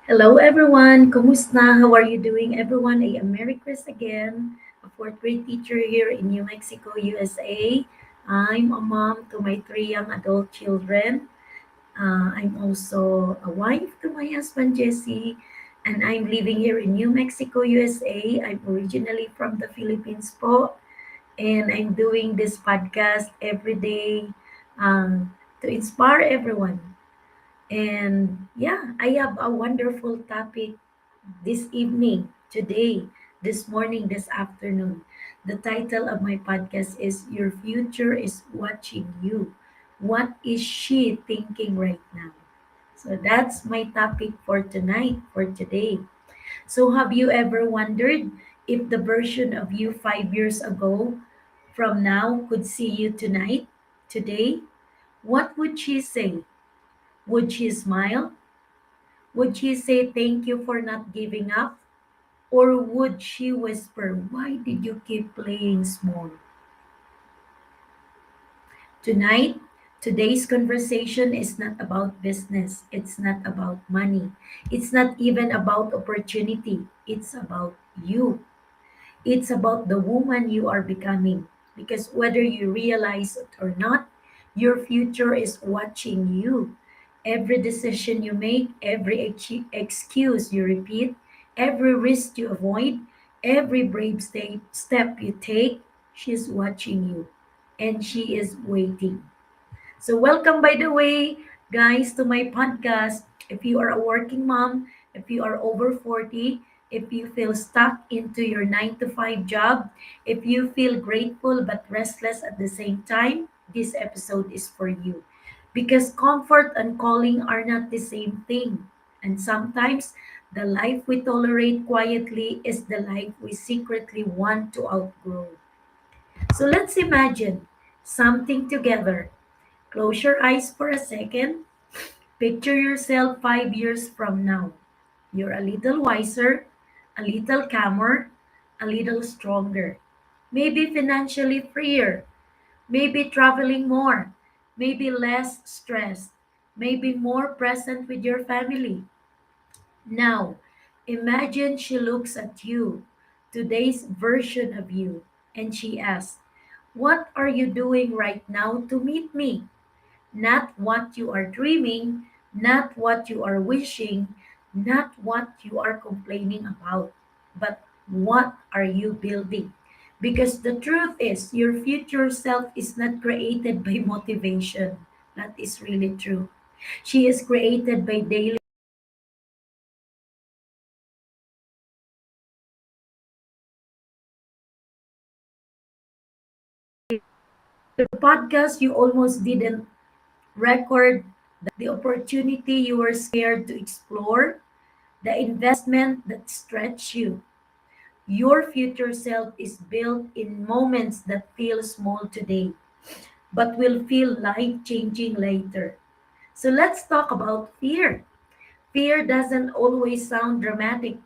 Hello everyone, kumusta? How are you doing everyone? I am Mary Chris again, a fourth grade teacher here in New Mexico, USA. I'm a mom to my three young adult children. I'm also a wife to my husband Jesse, and I'm living here in New Mexico, USA. I'm originally from the Philippines po, and I'm doing this podcast every day to inspire everyone. And yeah, I have a wonderful topic this evening, today, this morning, this afternoon. The title of my podcast is Your Future is Watching You. What is she thinking right now? So that's my topic for tonight, for today. So, have you ever wondered if the version of you 5 years ago from now could see you tonight, today? What would she say? Would she smile? Would she say thank you for not giving up? Or would she whisper, why did you keep playing small? Tonight, today's conversation is not about business. It's not about money. It's not even about opportunity. It's about you. It's about the woman you are becoming. Because whether you realize it or not, your future is watching you. Every decision you make, every excuse you repeat, every risk you avoid, every brave step you take, she's watching you and she is waiting. So, welcome, by the way, guys, to my podcast. If you are a working mom, if you are over 40, if you feel stuck into your 9 to 5 job, if you feel grateful but restless at the same time, this episode is for you. Because comfort and calling are not the same thing. And sometimes the life we tolerate quietly is the life we secretly want to outgrow. So let's imagine something together. Close your eyes for a second. Picture yourself 5 years from now. You're a little wiser, a little calmer, a little stronger. Maybe financially freer, maybe traveling more, maybe less stressed, maybe more present with your family. Now, imagine she looks at you, today's version of you, and she asks, what are you doing right now to meet me? Not what you are dreaming, not what you are wishing, not what you are complaining about, but what are you building? Because the truth is, your future self is not created by motivation. That is really true. She is created by daily. The podcast you almost didn't record, the opportunity you were scared to explore, the investment that stretched you. Your future self is built in moments that feel small today, but will feel life changing later. So let's talk about fear. Fear doesn't always sound dramatic,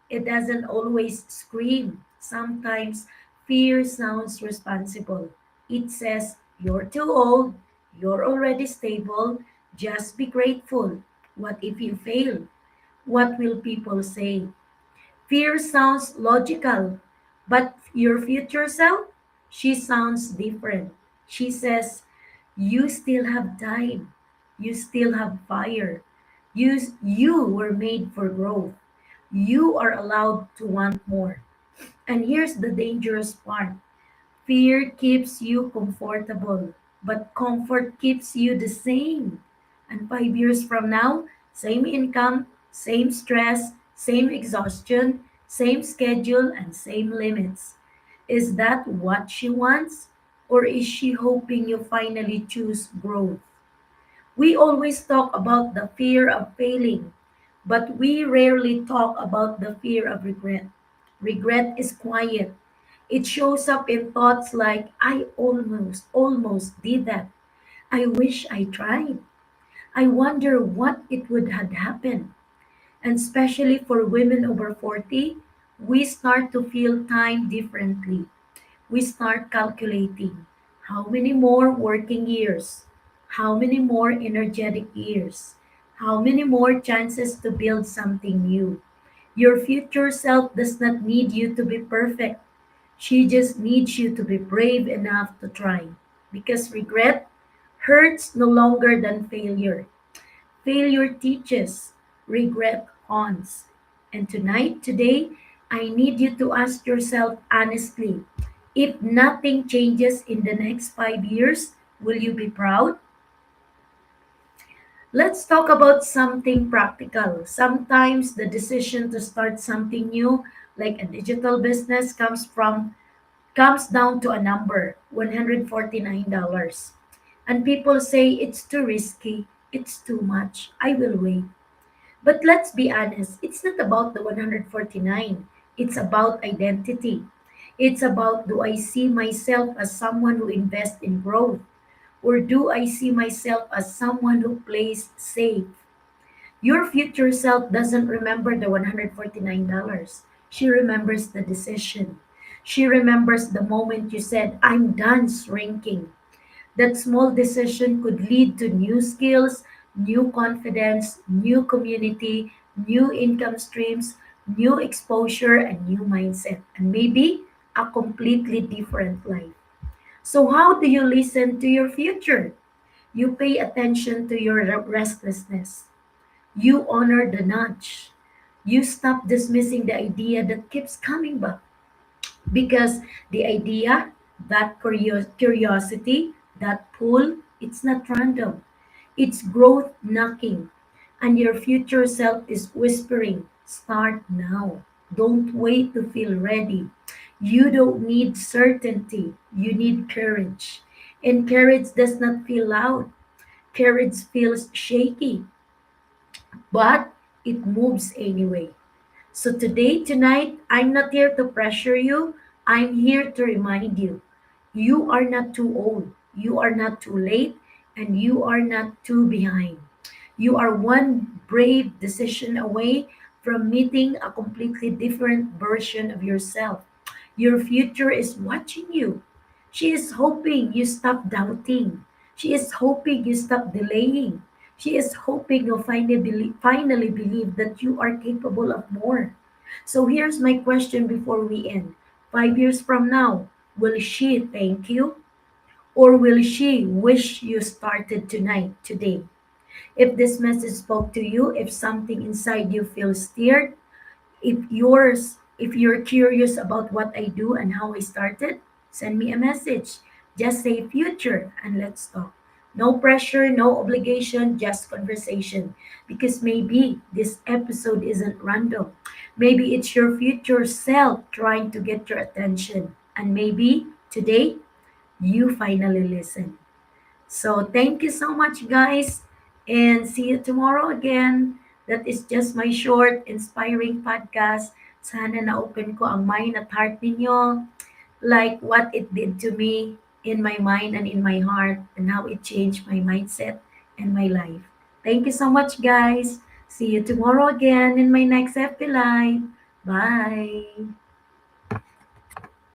it doesn't always scream. Sometimes fear sounds responsible. It says, you're too old, you're already stable, just be grateful. What if you fail? What will people say? Fear sounds logical, but your future self, she sounds different. She says, you still have time. You still have fire. You were made for growth. You are allowed to want more. And here's the dangerous part. Fear keeps you comfortable, but comfort keeps you the same. And 5 years from now, same income, same stress, same exhaustion, same schedule, and same limits. Is that what she wants? Or is she hoping you finally choose growth? We always talk about the fear of failing, but we rarely talk about the fear of regret. Regret is quiet. It shows up in thoughts like, I almost did that. I wish I tried. I wonder what it would have happened. And especially for women over 40, we start to feel time differently. We start calculating how many more working years, how many more energetic years, How many more chances to build something new? Your future self does not need you to be perfect. She just needs you to be brave enough to try. Because regret hurts no longer than failure. Failure teaches, regret haunts. And today, I need you to ask yourself honestly, if nothing changes in the next 5 years, will you be proud? Let's talk about something practical. Sometimes the decision to start something new, like a digital business, comes down to a number, $149. And people say it's too risky, it's too much. I will wait. But let's be honest, it's not about the 149. It's about identity. It's about, do I see myself as someone who invests in growth? Or do I see myself as someone who plays safe? Your future self doesn't remember the $149. She remembers the decision. She remembers the moment you said, I'm done shrinking. That small decision could lead to new skills, new confidence, new community, new income streams, new exposure, and new mindset, and maybe a completely different life. So, how do you listen to your future? You pay attention to your restlessness. You honor the nudge. You stop dismissing the idea that keeps coming back because the idea, that curiosity, that pull, it's not random. It's growth knocking. And your future self is whispering, start now. Don't wait to feel ready. You don't need certainty. You need courage. And courage does not feel loud. Courage feels shaky, but it moves anyway. So tonight, I'm not here to pressure you. I'm here to remind you. You are not too old. You are not too late. And you are not too behind. You are one brave decision away from meeting a completely different version of yourself. Your future is watching you. She is hoping you stop doubting. She is hoping you stop delaying. She is hoping you'll finally believe that you are capable of more. So here's my question before we end. 5 years from now, will she thank you? Or will she wish you started tonight, today? If this message spoke to you, if something inside you feels stirred, if you're curious about what I do and how I started, send me a message. Just say future and let's talk. No pressure, no obligation, just conversation. Because maybe this episode isn't random. Maybe it's your future self trying to get your attention. And maybe today you finally listen. So thank you so much, guys, and see you tomorrow again. That is just my short, inspiring podcast. Sana na-open ko ang mind at heart ninyo, like what it did to me in my mind and in my heart, and how it changed my mindset and my life. Thank you so much, guys. See you tomorrow again in my next FB Live. Bye.